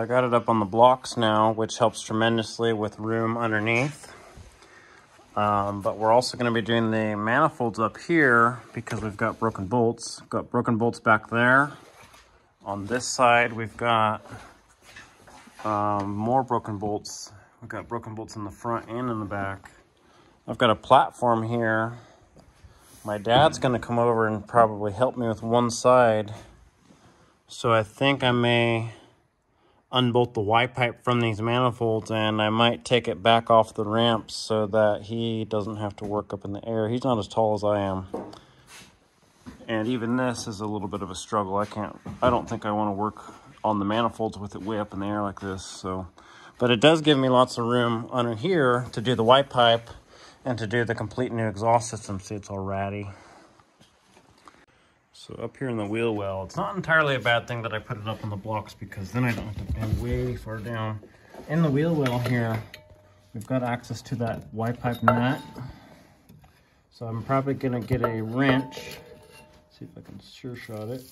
I got it up on the blocks now, which helps tremendously with room underneath. But we're also going to be doing the manifolds up here because we've got broken bolts. Got broken bolts back there. On this side, we've got more broken bolts. We've got broken bolts in the front and in the back. I've got a platform here. My dad's going to come over and probably help me with one side. So I think I may unbolt the Y pipe from these manifolds, and I might take it back off the ramps so that he doesn't have to work up in the air. He's not as tall as I am. And even this is a little bit of a struggle. I don't think I want to work on the manifolds with it way up in the air like this. So, but it does give me lots of room under here to do the Y pipe and to do the complete new exhaust system. See, it's all ratty. So up here in the wheel well, it's not entirely a bad thing that I put it up on the blocks because then I don't have to bend way far down. In the wheel well here, we've got access to that Y pipe nut. So I'm probably gonna get a wrench. See if I can sure shot it.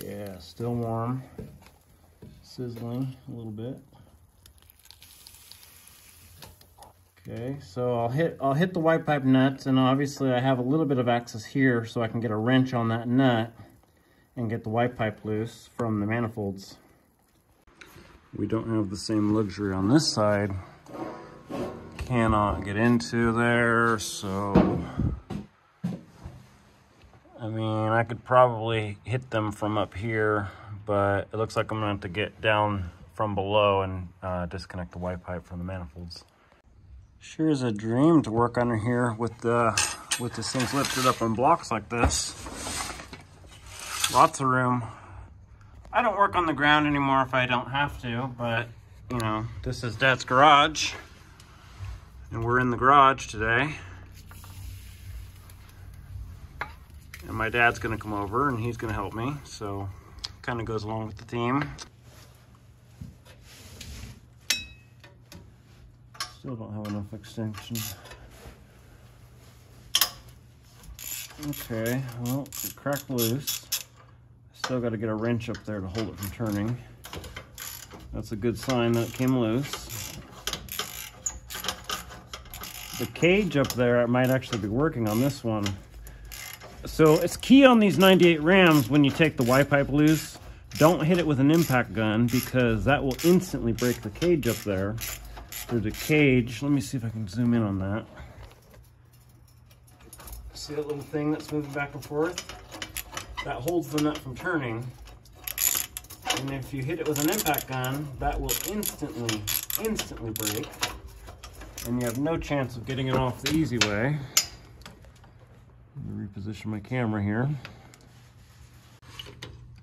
Yeah, still warm. Sizzling a little bit. Okay, so I'll hit the Y pipe nuts, and obviously I have a little bit of access here so I can get a wrench on that nut and get the Y pipe loose from the manifolds. We don't have the same luxury on this side. Cannot get into there, so I mean, I could probably hit them from up here, but it looks like I'm gonna have to get down from below and disconnect the Y pipe from the manifolds. Sure is a dream to work under here with this things lifted up on blocks like this. Lots of room. I don't work on the ground anymore if I don't have to, but you know, this is Dad's garage, and we're in the garage today. And my dad's gonna come over and he's gonna help me, so kind of goes along with the theme. Still don't have enough extension. Okay, well, it cracked loose. Still got to get a wrench up there to hold it from turning. That's a good sign that it came loose. The cage up there might actually be working on this one. So it's key on these 98 Rams when you take the Y pipe loose, don't hit it with an impact gun because that will instantly break the cage up there. Through the cage. Let me see if I can zoom in on that. See that little thing that's moving back and forth? That holds the nut from turning. And if you hit it with an impact gun, that will instantly break. And you have no chance of getting it off the easy way. Let me reposition my camera here.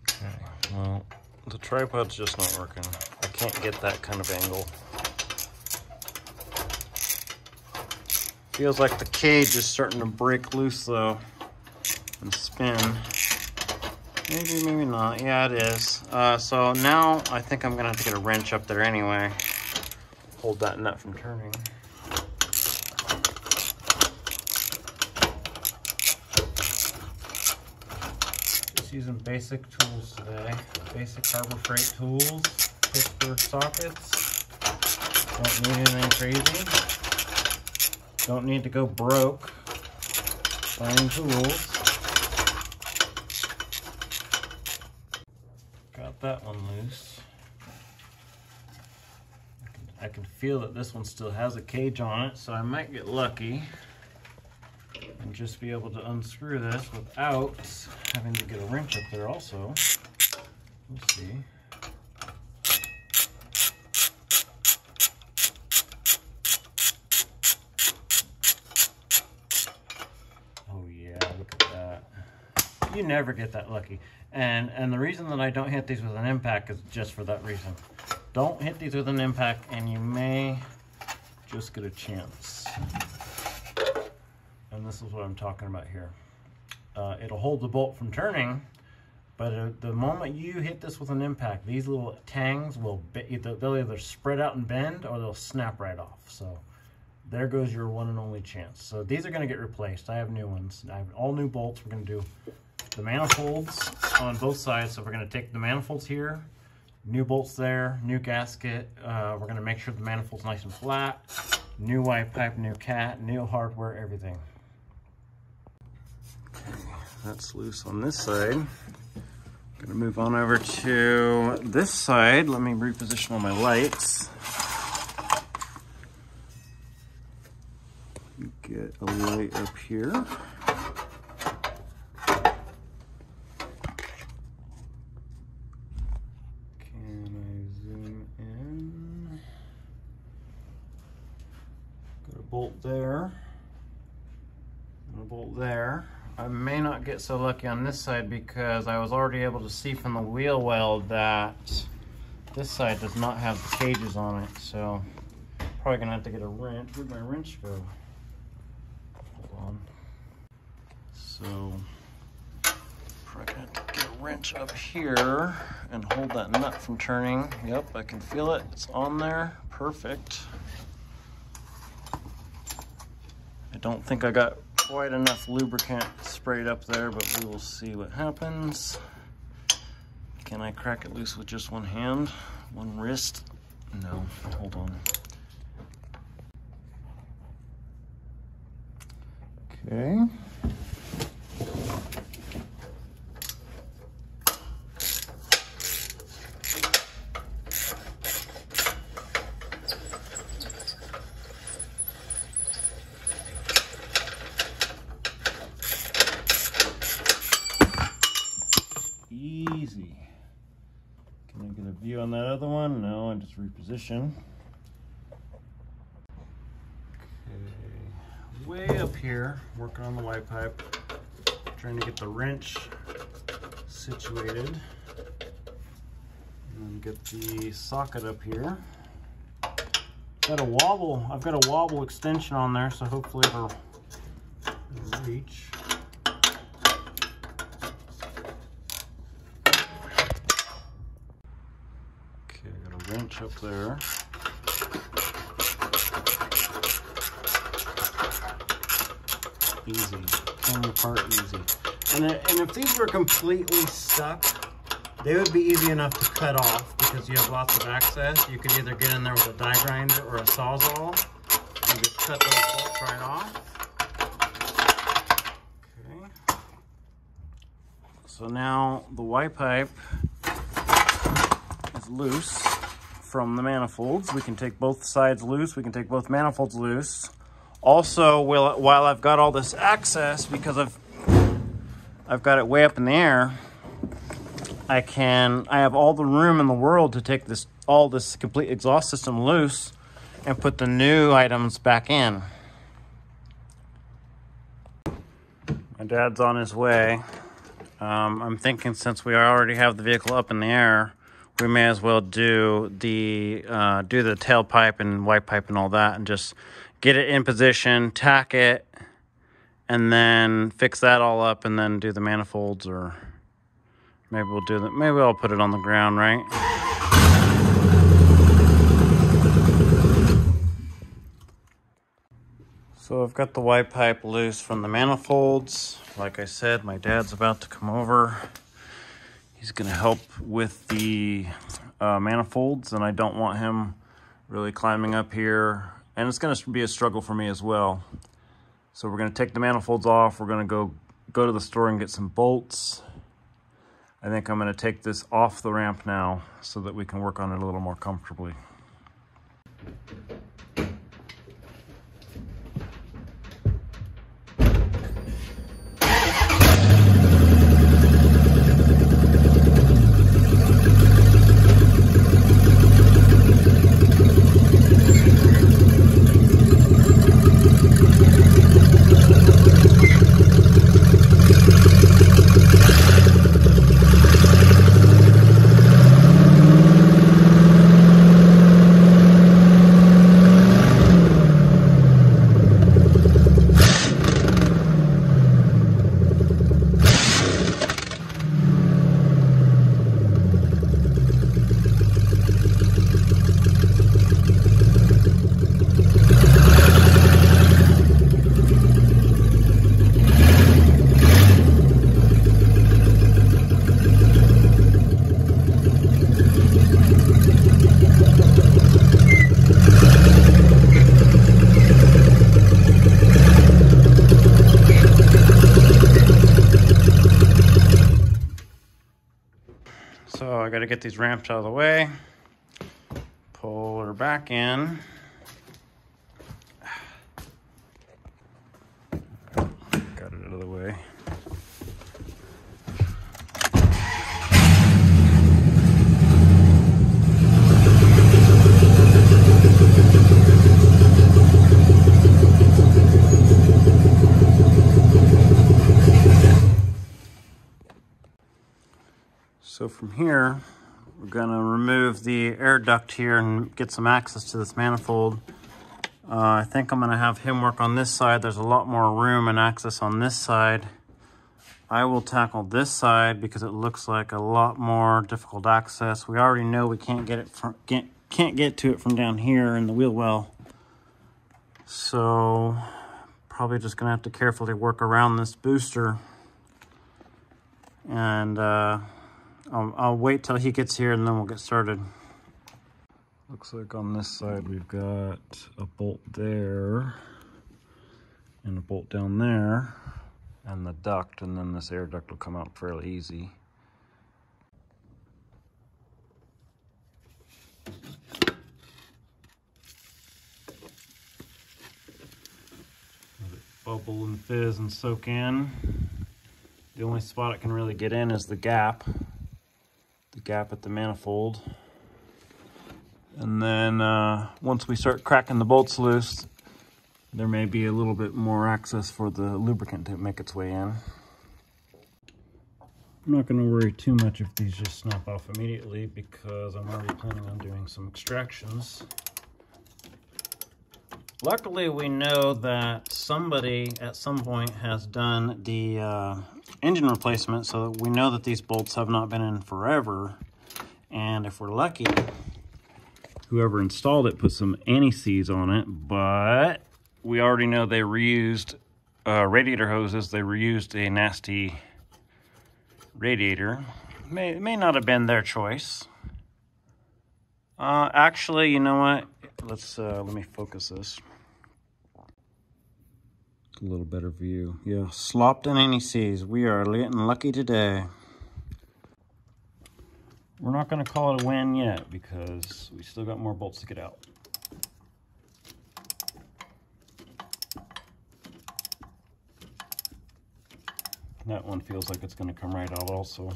Okay, well, the tripod's just not working. I can't get that kind of angle. Feels like the cage is starting to break loose though and spin. Maybe, maybe not. Yeah, it is. So now I think I'm gonna have to get a wrench up there anyway. Hold that nut from turning. Just using basic tools today. Basic Harbor Freight tools, Pittsburgh sockets. Don't need anything crazy. Don't need to go broke buying tools. Got that one loose. I can feel that this one still has a cage on it, so I might get lucky and just be able to unscrew this without having to get a wrench up there also. We'll see. You never get that lucky. And the reason that I don't hit these with an impact is just for that reason. Don't hit these with an impact and you may just get a chance. And this is what I'm talking about here. It'll hold the bolt from turning, but the moment you hit this with an impact, these little tangs will they'll either spread out and bend or they'll snap right off. So there goes your one and only chance. So these are going to get replaced. I have new ones. I have all new bolts. We're going to do the manifolds on both sides. So we're going to take the manifolds here, New bolts there, new gasket. We're going to make sure the manifold's nice and flat. New white pipe, new cat, new hardware, everything. Okay, that's loose on this side. Gonna move on over to this side. Let me reposition all my lights. Get a light up here. Can I zoom in? Got a bolt there. And a bolt there. I may not get so lucky on this side because I was already able to see from the wheel well that this side does not have the cages on it, so probably gonna have to get a wrench. Where'd my wrench go? Hold on. So probably gonna have to get a wrench up here and hold that nut from turning. Yep, I can feel it. It's on there. Perfect. I don't think I got quite enough lubricant sprayed up there, but we will see what happens. Can I crack it loose with just one hand? One wrist? No, hold on. Okay. Easy. Can I get a view on that other one? No, I just reposition. Okay, way up here, working on the white pipe, trying to get the wrench situated, and get the socket up here. Got a wobble. I've got a wobble extension on there, so hopefully it'll reach. Wrench up there. Easy, coming apart easy. And if these were completely stuck, they would be easy enough to cut off because you have lots of access. You could either get in there with a die grinder or a Sawzall and just cut those bolts right off. Okay. So now the Y pipe is loose from the manifolds. We can take both sides loose. We can take both manifolds loose. Also, while I've got all this access, because I've got it way up in the air, I have all the room in the world to take all this complete exhaust system loose and put the new items back in. My dad's on his way. I'm thinking since we already have the vehicle up in the air, we may as well do the tailpipe and white pipe and all that, and just get it in position, tack it, and then fix that all up, and then do the manifolds. Or maybe we'll do that. Maybe I'll put it on the ground, right? So I've got the white pipe loose from the manifolds. Like I said, my dad's about to come over. He's going to help with the manifolds, and I don't want him really climbing up here. And it's going to be a struggle for me as well. So we're going to take the manifolds off. We're going to go to the store and get some bolts. I think I'm going to take this off the ramp now so that we can work on it a little more comfortably. to get these ramps out of the way. Pull her back in. Got it out of the way. So from here, we're gonna remove the air duct here and get some access to this manifold. I think I'm gonna have him work on this side. There's a lot more room and access on this side. I will tackle this side because it looks like a lot more difficult access. We already know we can't get it from, can't get to it from down here in the wheel well. So probably just gonna have to carefully work around this booster. And I'll wait till he gets here and then we'll get started. Looks like on this side we've got a bolt there and a bolt down there and the duct, and then this air duct will come out fairly easy. Let it bubble and fizz and soak in. The only spot it can really get in is the gap at the manifold. And then once we start cracking the bolts loose, there may be a little bit more access for the lubricant to make its way in. I'm not going to worry too much if these just snap off immediately because I'm already planning on doing some extractions. Luckily, we know that somebody at some point has done the engine replacement, so that we know that these bolts have not been in forever. And if we're lucky, whoever installed it put some anti-seize on it, but we already know they reused radiator hoses. They reused a nasty radiator. It may not have been their choice. Actually, you know what? Let me focus this. A little better view. Yeah, slopped in anti-seize. We are getting lucky today. We're not going to call it a win yet because we still got more bolts to get out. That one feels like it's going to come right out also.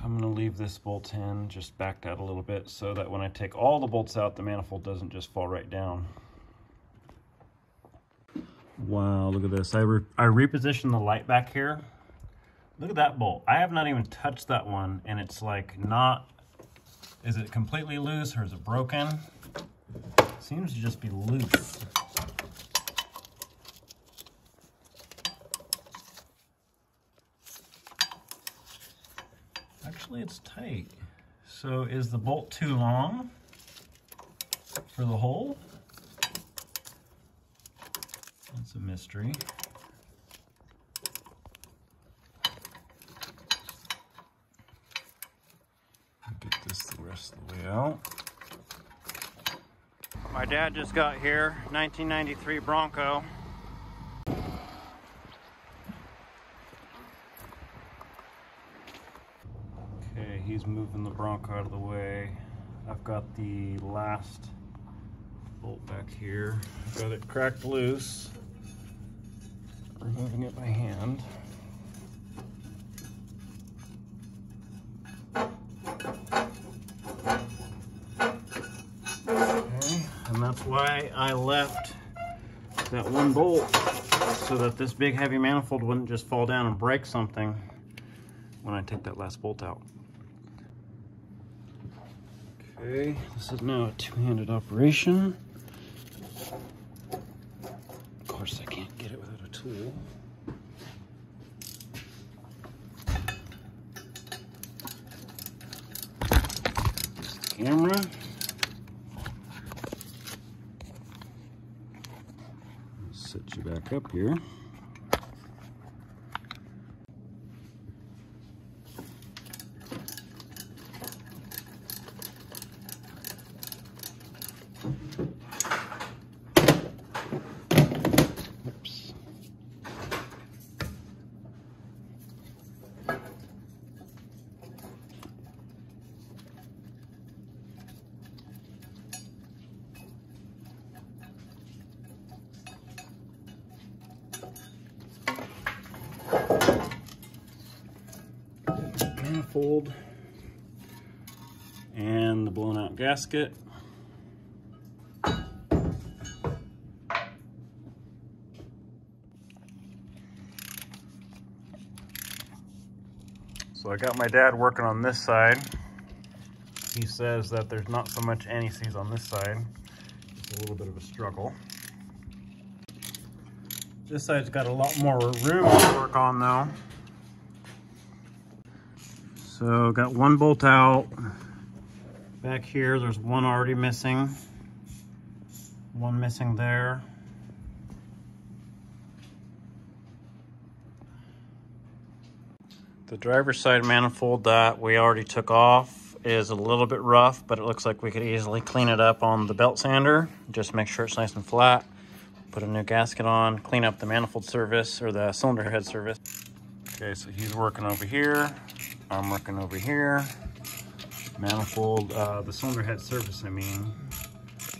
I'm going to leave this bolt in just backed out a little bit so that when I take all the bolts out, the manifold doesn't just fall right down. Wow, look at this. I repositioned the light back here. Look at that bolt. I have not even touched that one, and it's like not... Is it completely loose or is it broken? It seems to just be loose. Actually, it's tight. So is the bolt too long for the hole? That's a mystery. Get this the rest of the way out. My dad just got here, 1993 Bronco. Okay, he's moving the Bronco out of the way. I've got the last bolt back here. I've got it cracked loose. Removing it by hand. Okay, and that's why I left that one bolt, so that this big heavy manifold wouldn't just fall down and break something when I take that last bolt out. Okay, this is now a two-handed operation. Of course, I can't get it without a tool. Here's the camera. Set you back up here. manifold and the blown out gasket. So I got my dad working on this side. He says that there's not so much anti-seize on this side. It's a little bit of a struggle. This side's got a lot more room to work on though. So got one bolt out. Back here, there's one already missing. One missing there. The driver's side manifold that we already took off is a little bit rough, but it looks like we could easily clean it up on the belt sander. Just make sure it's nice and flat. Put a new gasket on, clean up the manifold surface or the cylinder head surface. Okay, so he's working over here. I'm working over here. Manifold, the cylinder head surface, I mean,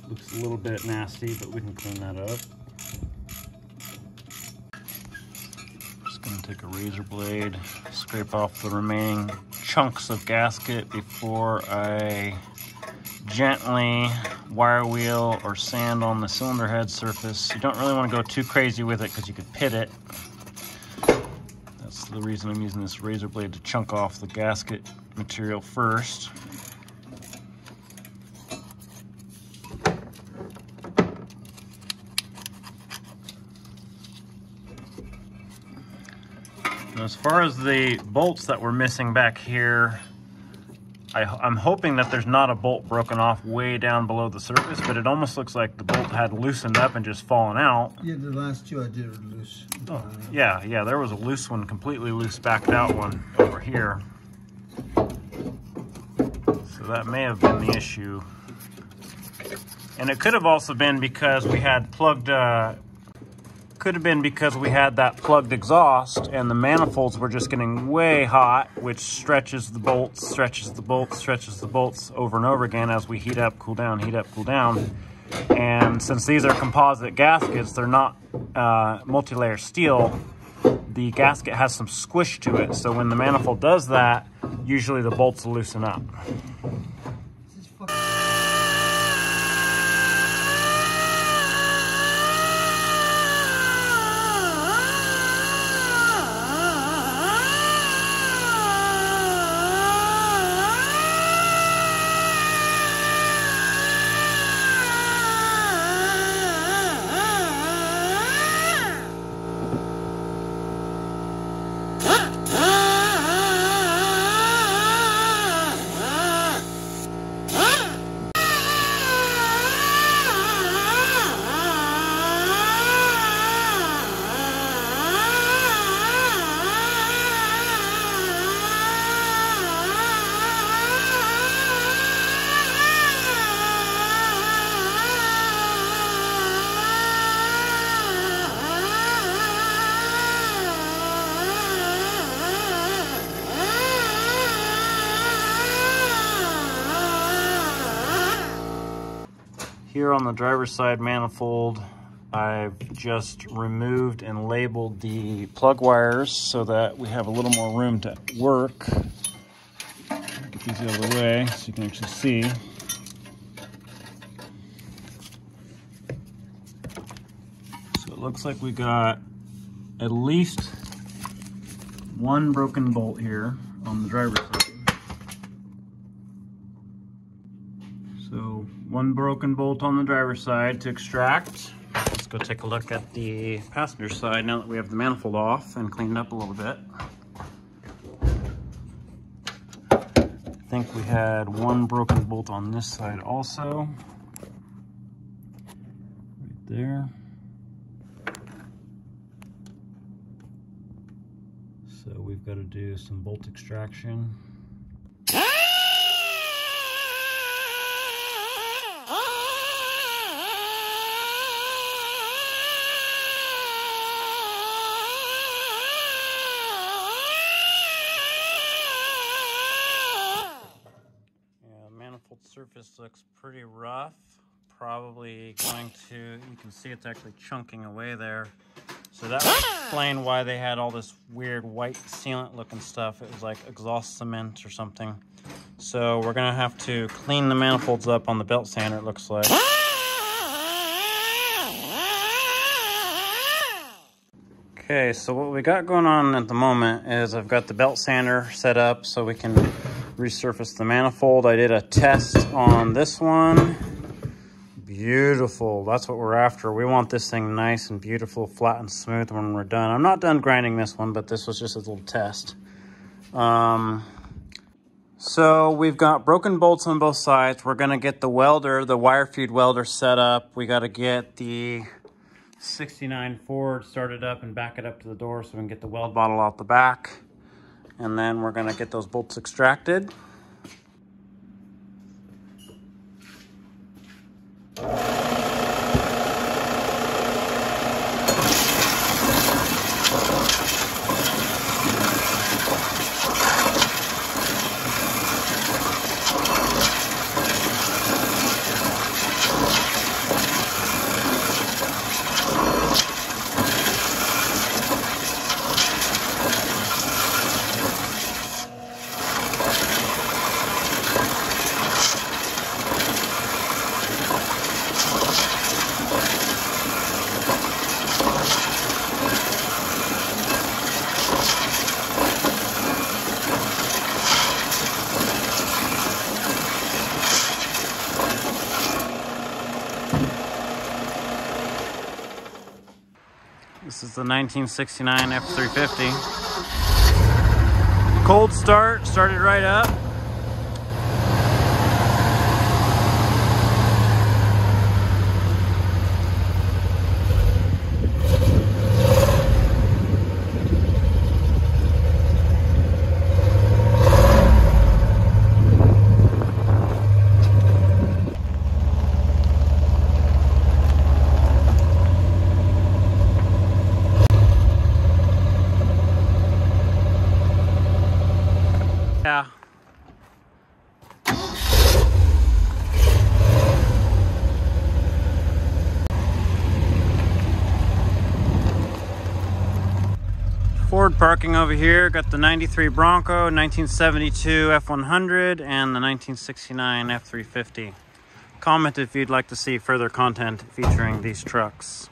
looks a little bit nasty, but we can clean that up. Gonna take a razor blade, scrape off the remaining chunks of gasket before I gently wire wheel or sand on the cylinder head surface. You don't really want to go too crazy with it because you could pit it. That's the reason I'm using this razor blade, to chunk off the gasket material first. As far as the bolts that we're missing back here, I'm hoping that there's not a bolt broken off way down below the surface, but it almost looks like the bolt had loosened up and just fallen out. Yeah, the last two I did are loose. Oh, yeah, there was a loose one, completely loose backed out one over here. So that may have been the issue. And it could have also been because we had plugged, could have been because we had that plugged exhaust and the manifolds were just getting way hot, which stretches the bolts, stretches the bolts, stretches the bolts over and over again as we heat up, cool down, heat up, cool down. And since these are composite gaskets, they're not multi-layer steel, the gasket has some squish to it. So when the manifold does that, usually the bolts will loosen up. Here on the driver's side manifold, I've just removed and labeled the plug wires so that we have a little more room to work. Get these out of the way so you can actually see. So it looks like we got at least one broken bolt here on the driver's side. So one broken bolt on the driver's side to extract. Let's go take a look at the passenger side now that we have the manifold off and cleaned up a little bit. I think we had one broken bolt on this side also. Right there. So we've got to do some bolt extraction. Surface looks pretty rough. Probably going to, you can see it's actually chunking away there. So that would explain why they had all this weird white sealant looking stuff. It was like exhaust cement or something. So we're gonna have to clean the manifolds up on the belt sander, it looks like. Okay, so what we got going on at the moment is I've got the belt sander set up so we can resurface the manifold. I did a test on this one. Beautiful, that's what we're after. We want this thing nice and beautiful, flat and smooth when we're done. I'm not done grinding this one, but this was just a little test. So we've got broken bolts on both sides. We're gonna get the welder, the wire feed welder set up. We gotta get the 69 Ford started up and back it up to the door so we can get the weld bottle out the back. And then we're gonna get those bolts extracted. This is the 1969 F350. Cold start, started right up. Yeah. Ford parking over here. Got the 93 Bronco, 1972 F100, and the 1969 F350. Comment if you'd like to see further content featuring these trucks.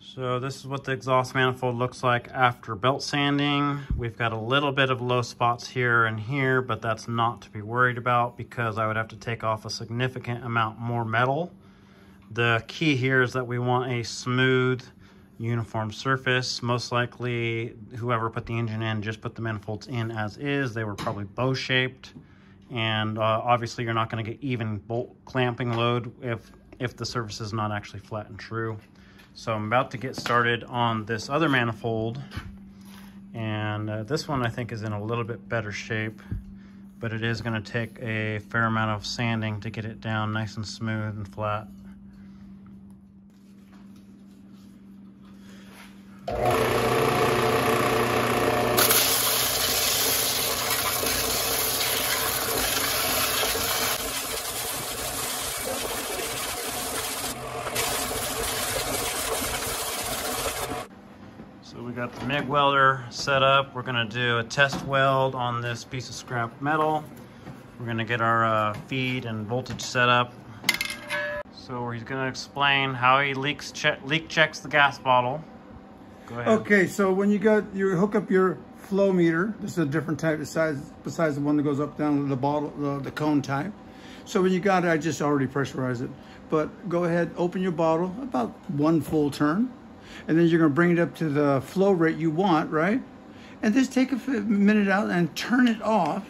So this is what the exhaust manifold looks like after belt sanding. We've got a little bit of low spots here and here, but that's not to be worried about because I would have to take off a significant amount more metal. The key here is that we want a smooth, uniform surface. Most likely, whoever put the engine in just put the manifolds in as is. They were probably bow-shaped, and obviously you're not going to get even bolt clamping load if the surface is not actually flat and true. So I'm about to get started on this other manifold, and this one I think is in a little bit better shape, but it is going to take a fair amount of sanding to get it down nice and smooth and flat. So we got the MIG welder set up. We're gonna do a test weld on this piece of scrap metal. We're gonna get our feed and voltage set up. So he's gonna explain how he leak checks the gas bottle. Go ahead. Okay, so when you hook up your flow meter, this is a different type of size besides the one that goes up down to the bottle, the cone type. So when you got it, I just already pressurized it. But go ahead, open your bottle about one full turn. And then you're going to bring it up to the flow rate you want, right? And just take a minute out and turn it off.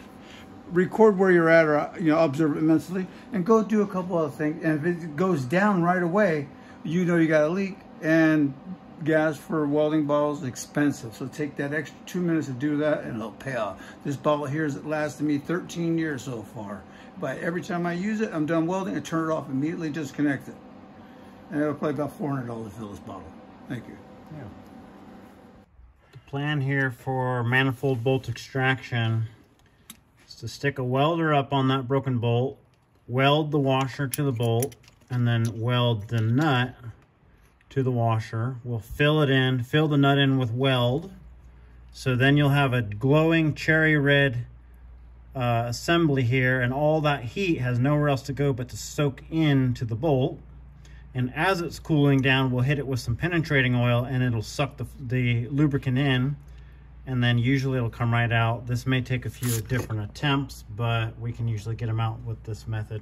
Record where you're at, or observe it mentally, and go do a couple other things. And if it goes down right away, you know you got a leak. And gas for welding bottles is expensive, so take that extra 2 minutes to do that, and it'll pay off. This bottle here has lasted me 13 years so far. But every time I use it, I'm done welding, I turn it off immediately, disconnect it, and it'll probably about $400 to fill this bottle. Thank you. Yeah. The plan here for manifold bolt extraction is to stick a welder up on that broken bolt, weld the washer to the bolt, and then weld the nut to the washer. We'll fill it in, fill the nut in with weld. So then you'll have a glowing cherry red assembly here, and all that heat has nowhere else to go but to soak into the bolt. And as it's cooling down, we'll hit it with some penetrating oil and it'll suck the lubricant in, and then usually it'll come right out. This may take a few different attempts, but we can usually get them out with this method.